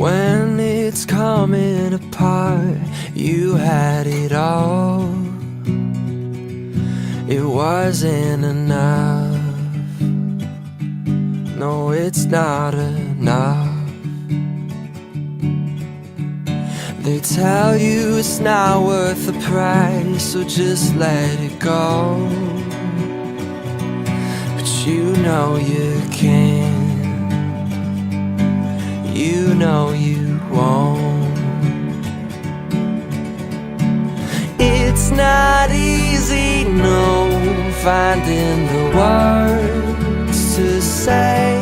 When it's coming apart, you had it all. It wasn't enough. No, it's not enough. They tell you it's not worth the price, so just let it go. But you know you can't. You know you won't. It's not easy, no, finding the words to say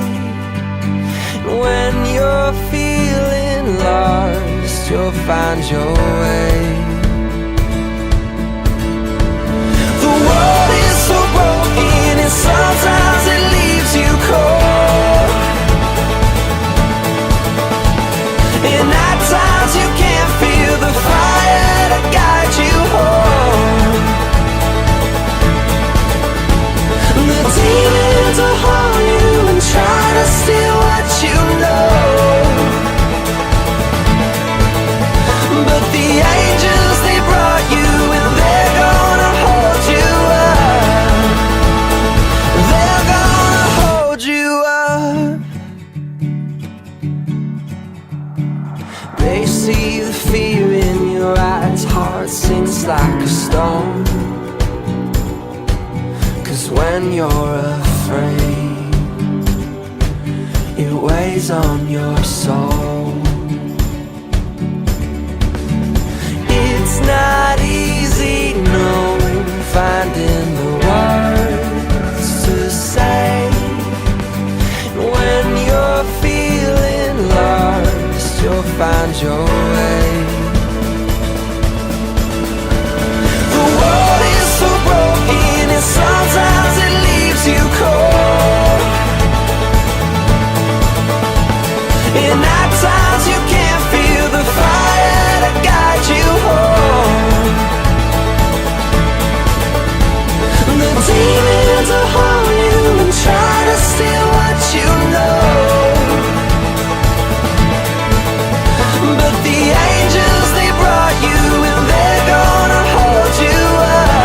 when you're feeling lost, you'll find your way. The world is so broken and sometimes it leaves you cold, and at times you can't feel the fire to guide you home. The demons will haunt you and try to steal what you know, but the angels, they brought you and they're gonna hold you up. They're gonna hold you up. They see the fear in your eyes, heart sinks like a stone. 'Cause when you're afraid, it weighs on your soul. It's not easy, no, finding the words to say when you're feeling lost, you'll find your way. The world is so broken and sometimes it leaves you cold, and at times you can't feel the fire to guide you home. The demons will haunt you and try to steal what you know, but the angels, they brought you and they're gonna hold you up.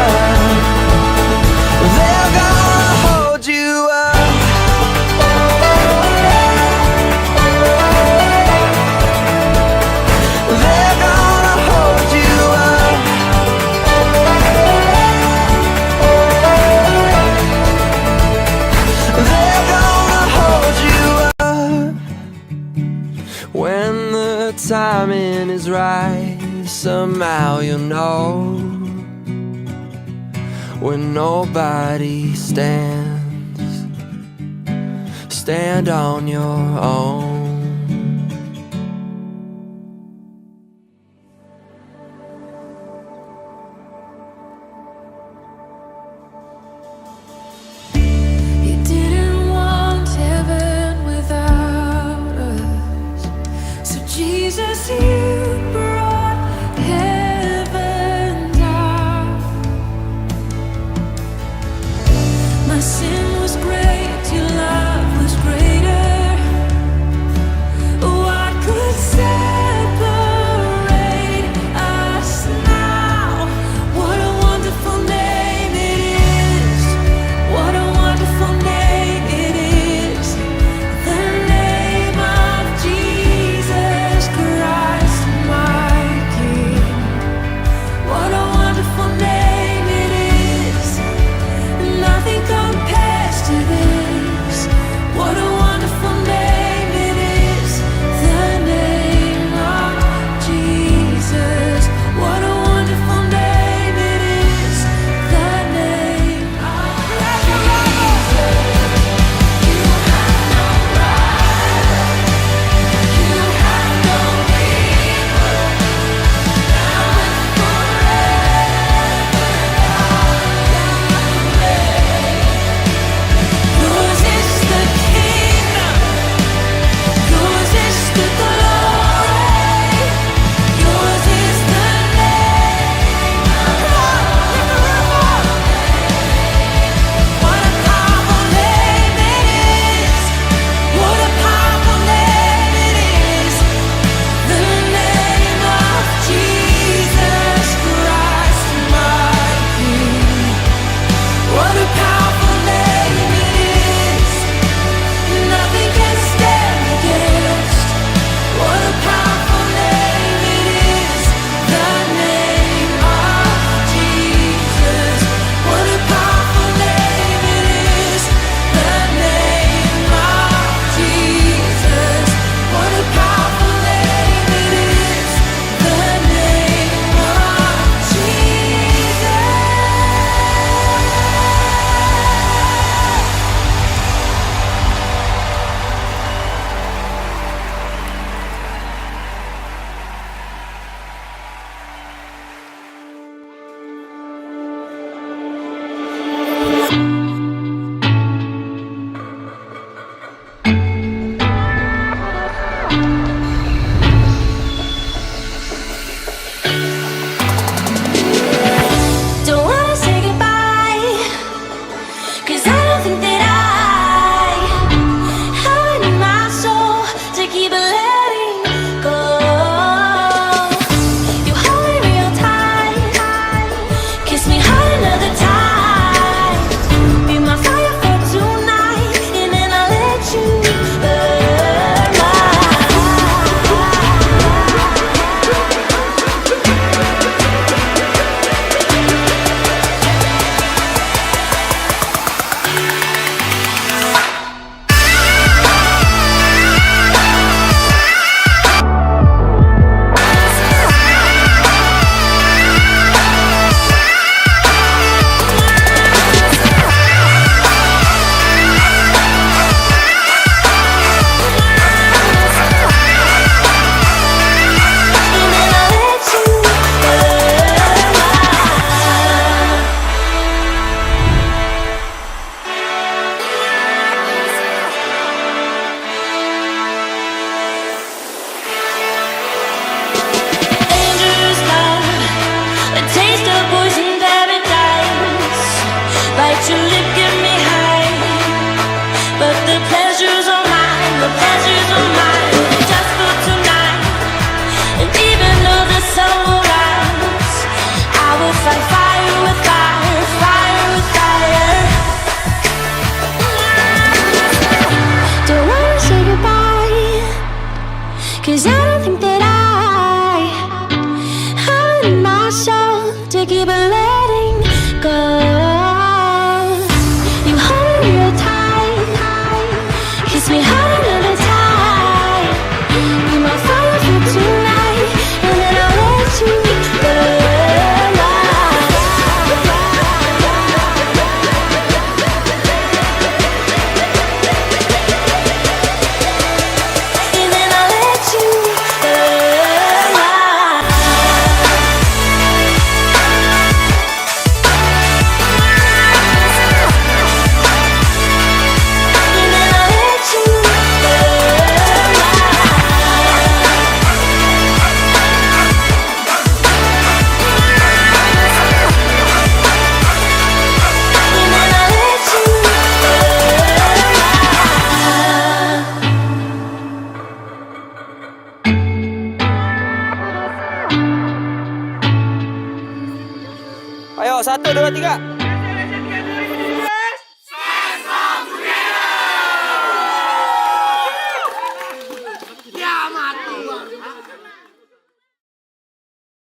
They're gonna hold you up. They're gonna hold you up. They're gonna hold you up. When the timing is right, somehow you'll know. When nobody stands, stand on your own. You didn't want heaven without us, so Jesus, you brought heaven down. My sin was great, your love was greater. pleasures are mine, the pleasures are mine, just for tonight. And even though the sun will rise, I will fight fire with fire, fire with fire. Don't wanna say goodbye, 'cause I don't think that I have it in myself to keep it letting go. You hold me real tight, kiss me hard another time. Be my fire for tonight, and then I'll let you go. And then I'll let you go. And then I'll let you go. And then I'll let you go. Ayo, 1, 2, 3.